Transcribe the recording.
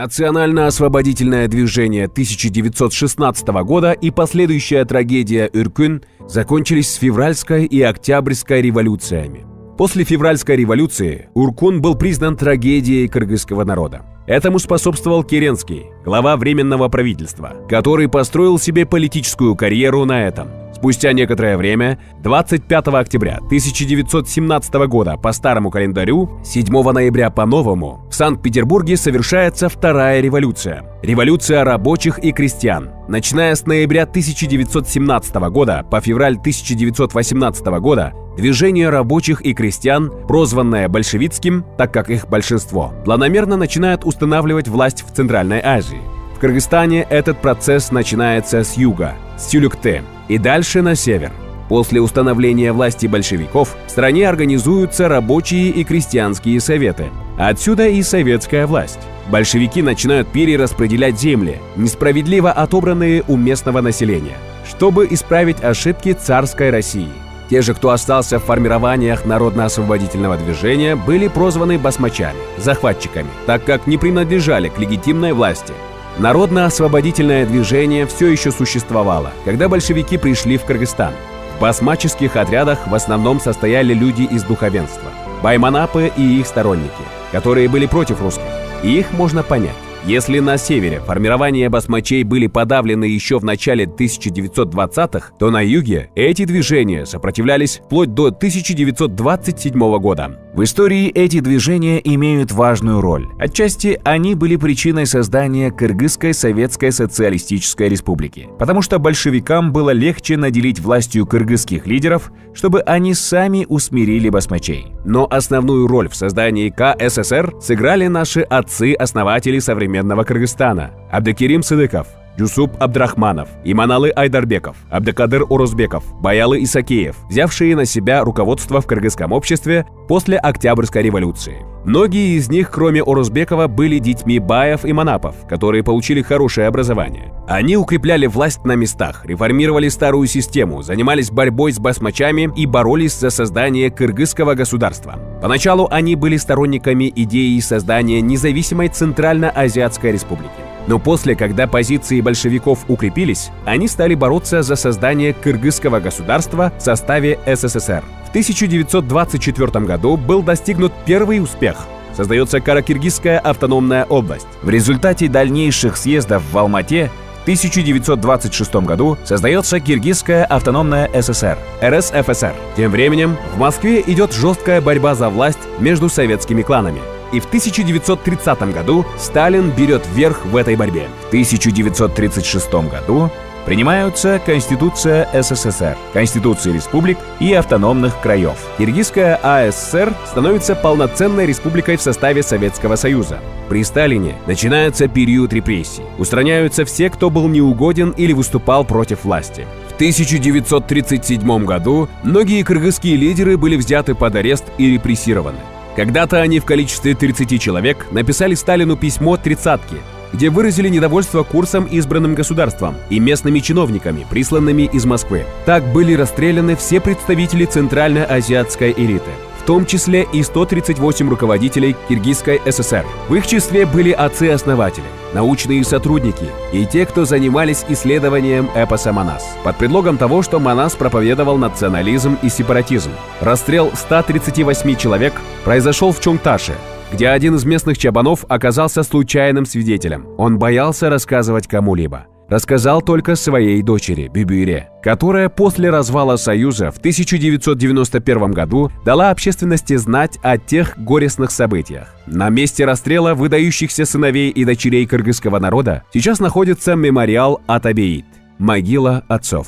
Национально-освободительное движение 1916 года и последующая трагедия Үркүн закончились с февральской и октябрьской революциями. После февральской революции Үркүн был признан трагедией кыргызского народа. Этому способствовал Керенский, глава Временного правительства, который построил себе политическую карьеру на этом. Спустя некоторое время, 25 октября 1917 года по старому календарю, 7 ноября по новому, в Санкт-Петербурге совершается вторая революция – революция рабочих и крестьян. Начиная с ноября 1917 года по февраль 1918 года, движение рабочих и крестьян, прозванное большевистским, так как их большинство, планомерно начинает устанавливать власть в Центральной Азии. В Кыргызстане этот процесс начинается с юга, с Сюлюкте, и дальше на север. После установления власти большевиков в стране организуются рабочие и крестьянские советы. Отсюда и советская власть. Большевики начинают перераспределять земли, несправедливо отобранные у местного населения, чтобы исправить ошибки царской России. Те же, кто остался в формированиях народно-освободительного движения, были прозваны басмачами, захватчиками, так как не принадлежали к легитимной власти. Народно-освободительное движение все еще существовало, когда большевики пришли в Кыргызстан. В басмаческих отрядах в основном состояли люди из духовенства, байманапы и их сторонники, которые были против русских. И их можно понять. Если на севере формирования басмачей были подавлены еще в начале 1920-х, то на юге эти движения сопротивлялись вплоть до 1927 года. В истории эти движения имеют важную роль. Отчасти они были причиной создания Кыргызской Советской Социалистической Республики, потому что большевикам было легче наделить властью кыргызских лидеров, чтобы они сами усмирили басмачей. Но основную роль в создании КССР сыграли наши отцы-основатели современного Кыргызстана: Абдыкерим Сыдыков, Жусуп Абдрахманов, Иманалы Айдарбеков, Абдыкадыр Орозбеков, Баялы Исакеев, взявшие на себя руководство в кыргызском обществе после Октябрьской революции. Многие из них, кроме Орозбекова, были детьми баев и манапов, которые получили хорошее образование. Они укрепляли власть на местах, реформировали старую систему, занимались борьбой с басмачами и боролись за создание кыргызского государства. Поначалу они были сторонниками идеи создания независимой Центральноазиатской республики. Но после, когда позиции большевиков укрепились, они стали бороться за создание кыргызского государства в составе СССР. В 1924 году был достигнут первый успех. Создается Каракиргизская автономная область. В результате дальнейших съездов в Алмате в 1926 году создается Киргизская автономная ССР, РСФСР. Тем временем в Москве идет жесткая борьба за власть между советскими кланами. И в 1930 году Сталин берет верх в этой борьбе. В 1936 году принимаются Конституция СССР, Конституции республик и автономных краев. Киргизская АССР становится полноценной республикой в составе Советского Союза. При Сталине начинается период репрессий. Устраняются все, кто был неугоден или выступал против власти. В 1937 году многие кыргызские лидеры были взяты под арест и репрессированы. Когда-то они в количестве 30 человек написали Сталину письмо «Тридцатки», где выразили недовольство курсом, избранным государством, и местными чиновниками, присланными из Москвы. Так были расстреляны все представители центральноазиатской элиты, в том числе и 138 руководителей Киргизской ССР. В их числе были отцы-основатели, научные сотрудники и те, кто занимались исследованием эпоса Манас, под предлогом того, что Манас проповедовал национализм и сепаратизм. Расстрел 138 человек произошел в Чонгташе, где один из местных чабанов оказался случайным свидетелем. Он боялся рассказывать кому-либо. Рассказал только своей дочери, Бибире, которая после развала Союза в 1991 году дала общественности знать о тех горестных событиях. На месте расстрела выдающихся сыновей и дочерей кыргызского народа сейчас находится мемориал Атабеит – могила отцов.